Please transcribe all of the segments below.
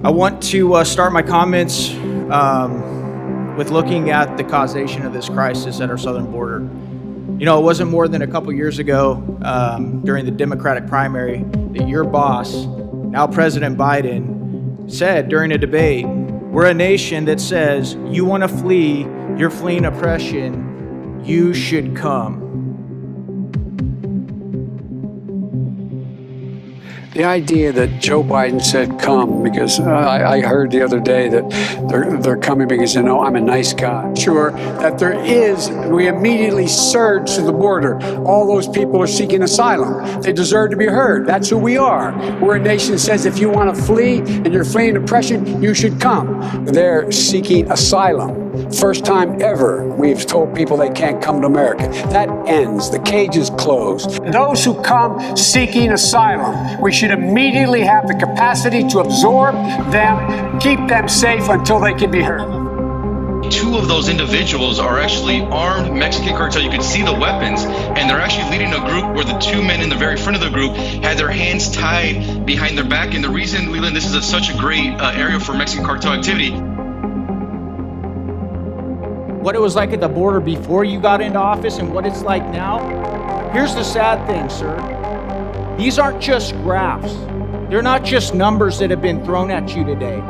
I want to start my comments with looking at the causation of this crisis at our southern border. You know, it wasn't more than a couple years ago during the Democratic primary that your boss, now President Biden, said during a debate, we're a nation that says, you want to flee, you're fleeing oppression, you should come. The idea that Joe Biden said come, because I heard the other day that they're coming because, you know, I'm a nice guy. Sure, that there is, we immediately surge to the border. All those people are seeking asylum. They deserve to be heard. That's who we are. We're a nation that says if you want to flee and you're fleeing oppression, you should come. They're seeking asylum. First time ever we've told people they can't come to America. That ends. The cage is closed. Those who come seeking asylum, we should immediately have the capacity to absorb them, keep them safe until they can be heard. Two of those individuals are actually armed Mexican cartel. You can see the weapons, and they're actually leading a group where the two men in the very front of the group had their hands tied behind their back. And the reason, Leland, this is such a great area for Mexican cartel activity. What it was like at the border before you got into office and what it's like now. Here's the sad thing, sir. These aren't just graphs. They're not just numbers that have been thrown at you today.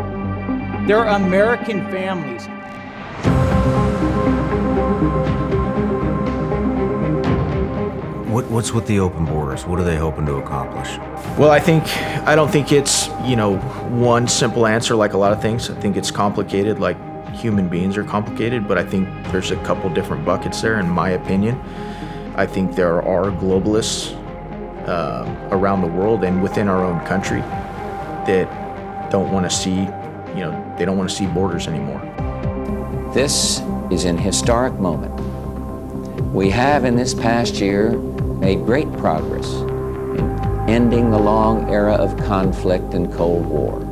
They're American families. What's with the open borders? What are they hoping to accomplish? Well, I don't think it's, one simple answer like a lot of things. I think it's complicated, like human beings are complicated, but I think there's a couple different buckets there, in my opinion. I think there are globalists around the world and within our own country that don't want to see, they don't want to see borders anymore. This is an historic moment. We have in this past year made great progress in ending the long era of conflict and Cold War.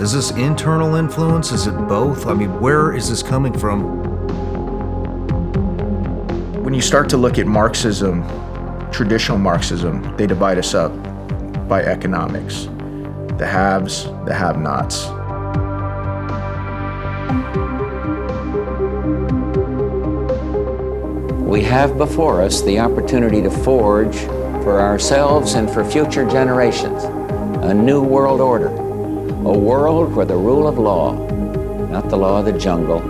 Is this internal influence? Is it both? I mean, where is this coming from? When you start to look at Marxism, traditional Marxism, they divide us up by economics. The haves, the have-nots. We have before us the opportunity to forge for ourselves and for future generations a new world order, a world where the rule of law, not the law of the jungle,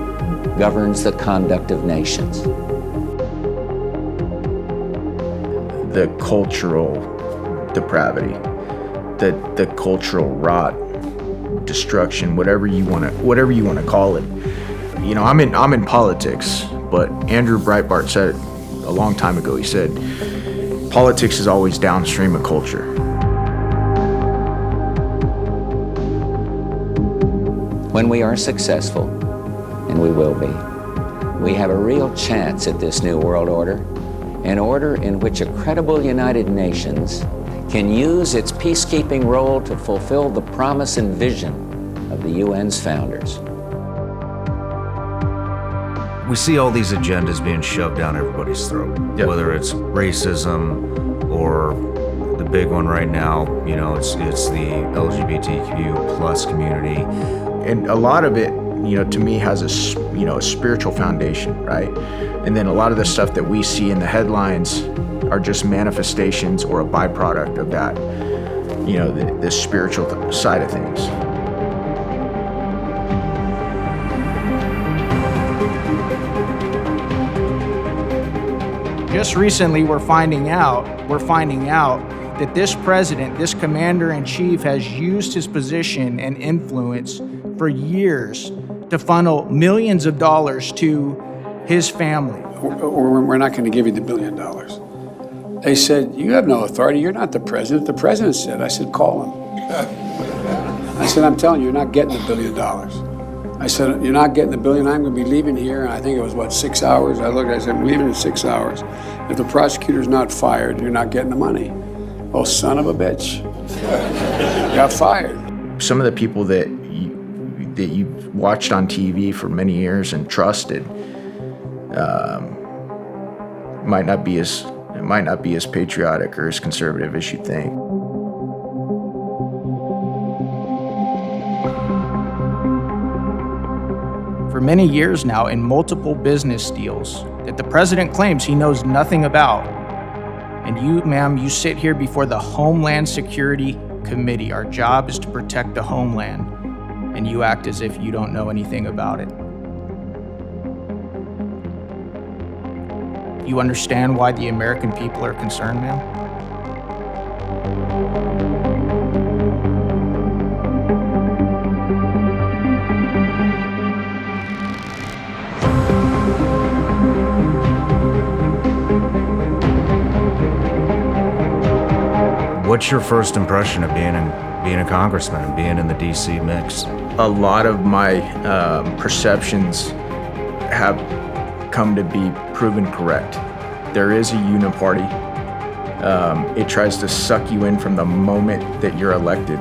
governs the conduct of nations. The cultural depravity, the cultural rot, destruction, whatever you want to call it. I'm in politics, but Andrew Breitbart said it a long time ago. He said, politics is always downstream of culture. When we are successful, and we will be, we have a real chance at this new world order, an order in which a credible United Nations can use its peacekeeping role to fulfill the promise and vision of the UN's founders. We see all these agendas being shoved down everybody's throat, whether it's racism or the big one right now, it's the LGBTQ plus community. And a lot of it, to me has a spiritual foundation, right? And then a lot of the stuff that we see in the headlines are just manifestations or a byproduct of that, the spiritual side of things. Just recently, we're finding out that this president, this commander-in-chief, has used his position and influence for years to funnel millions of dollars to his family. We're not going to give you the $1 billion. They said, you have no authority. You're not the president. The president said. I said, call him. I said, I'm telling you, you're not getting the $1 billion. I said, you're not getting the $1 billion. I'm going to be leaving here. And I think it was, 6 hours? I said, I'm leaving in 6 hours. If the prosecutor's not fired, you're not getting the money. Oh, son of a bitch. Got fired. Some of the people that you watched on TV for many years and trusted might not be as patriotic or as conservative as you think. many years now in multiple business deals that the president claims he knows nothing about. And you, ma'am, you sit here before the Homeland Security Committee. Our job is to protect the homeland, and you act as if you don't know anything about it. You understand why the American people are concerned, ma'am? What's your first impression of being a congressman and being in the DC mix? A lot of my perceptions have come to be proven correct. There is a uniparty. It tries to suck you in from the moment that you're elected.